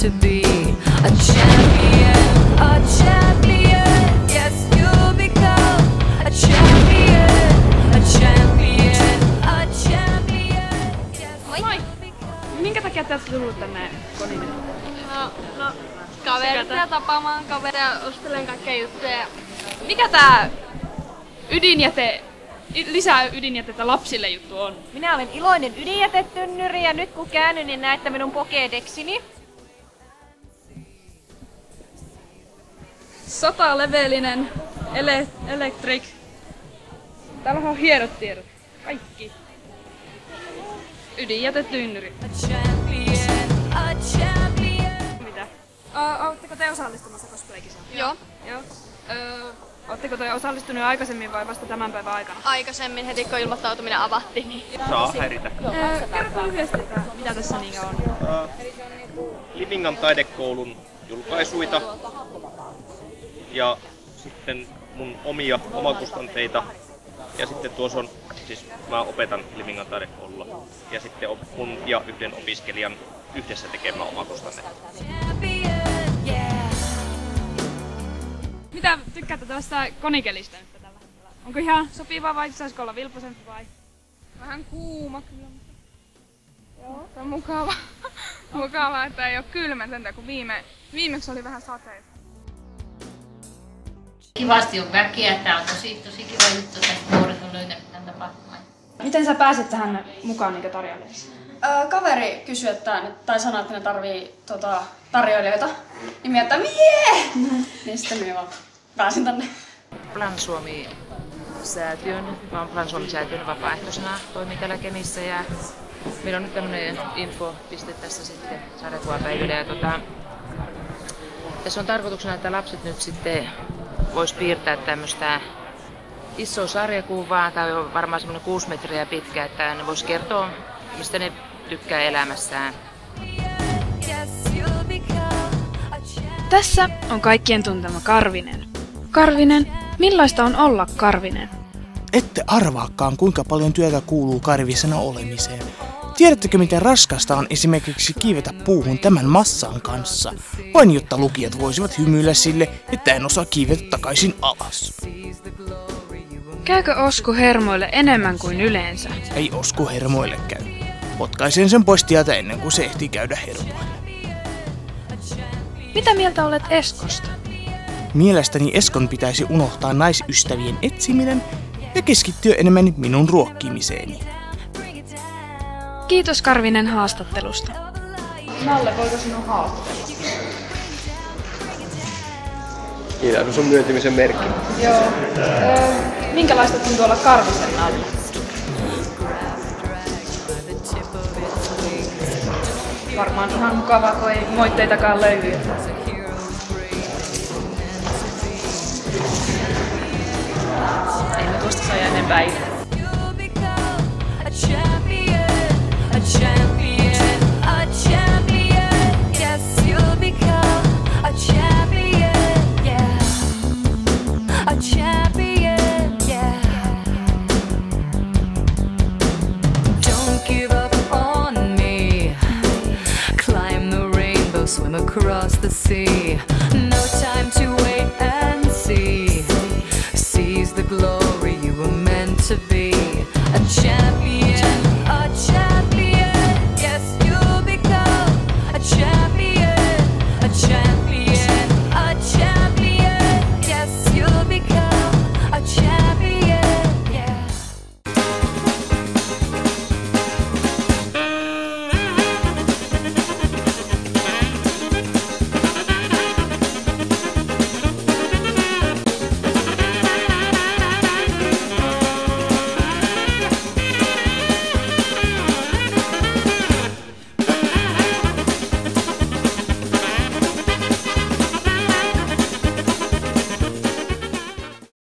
to be a champion, yes you'll become a champion, a champion, a champion, yes you'll become. Minkä takia te olette tullut tänne Konille? No kaveria tapaamaan kaveria, ostelen kaikkea juttuja. Mikä tää lisää ydinjätettä lapsille juttu on? Minä olen iloinen ydinjätetynnyri ja nyt kun käännyn, niin näette minun Pokédexini. 100-levelinen electric. Täällä on hienot tiedot. Kaikki. Ydinjätetynnyri. Mitä? Oletteko te osallistumassa cosplaykisoon? Joo. Joo. Oletteko te osallistunut aikaisemmin vai vasta tämän päivän aikana? Aikaisemmin heti kun ilmoittautuminen avattiin. Niin... Saa häiritä. Kerro lyhyesti, mitä tässä niin on. Limingan taidekoulun julkaisuita ja sitten mun omia omakustanteita. Ja sitten tuossa on, siis mä opetan Limingan taidekoululla ja sitten mun ja yhden opiskelijan yhdessä tekemä omakustanne. Mitä tykkäätte tästä konikelistä nyt tällä hetkellä? Onko ihan sopivaa vai saisiko olla vilpoisempi vai? Vähän kuuma kyllä. Joo. Se on mukava. Mukavaa, että ei ole kylmä sentään, kun viimeksi oli vähän sateista. Kivasti on väkeä. Tää on tosi kiva juttu, että nuoret on löytänyt tämän tapahtuman. Miten sä pääsit tähän mukaan niin tarjoilijaksi? Kaveri kysyi, tai sanoi, että ne tarvii tarjoilijoita. Niin mä ajattelin, jee! Niin sitten minä vaan pääsin tänne. Plan Suomi-säätiön, mä oon Plan Suomi-säätiön vapaaehtoisena toimin täällä Kemissä ja meillä on nyt tämmönen infopiste tässä sitten sarjakuvapäivillä ja tässä on tarkoituksena, että lapset nyt sitten vois piirtää tämmöstä isoa sarjakuvaa, tai on varmaan semmoinen 6 metriä pitkä, että ne vois kertoa, mistä ne tykkää elämässään. Tässä on kaikkien tuntema Karvinen. Karvinen, millaista on olla Karvinen? Ette arvaakaan, kuinka paljon työtä kuuluu karvisena olemiseen. Tiedättekö, miten raskasta on esimerkiksi kiivetä puuhun tämän massan kanssa, vain jotta lukijat voisivat hymyillä sille, että en osaa kiivetä takaisin alas. Käykö Osku hermoille enemmän kuin yleensä? Ei Osku hermoille käy. Potkaisen sen pois tieltä ennen kuin se ehtii käydä hermoille. Mitä mieltä olet Eskosta? Mielestäni Eskon pitäisi unohtaa naisystävien etsiminen ja keskittyä enemmän minun ruokkimiseeni. Kiitos Karvinen haastattelusta. Nalle, voiko sinun haastatella? Kiitos, sun myöntymisen merkki. Joo. Minkälaista tuntuu olla Karvisen Nalle? Varmaan ihan mukavaa, kun ei moitteitakaan löydy. Ei me tuosta saa enempää irti.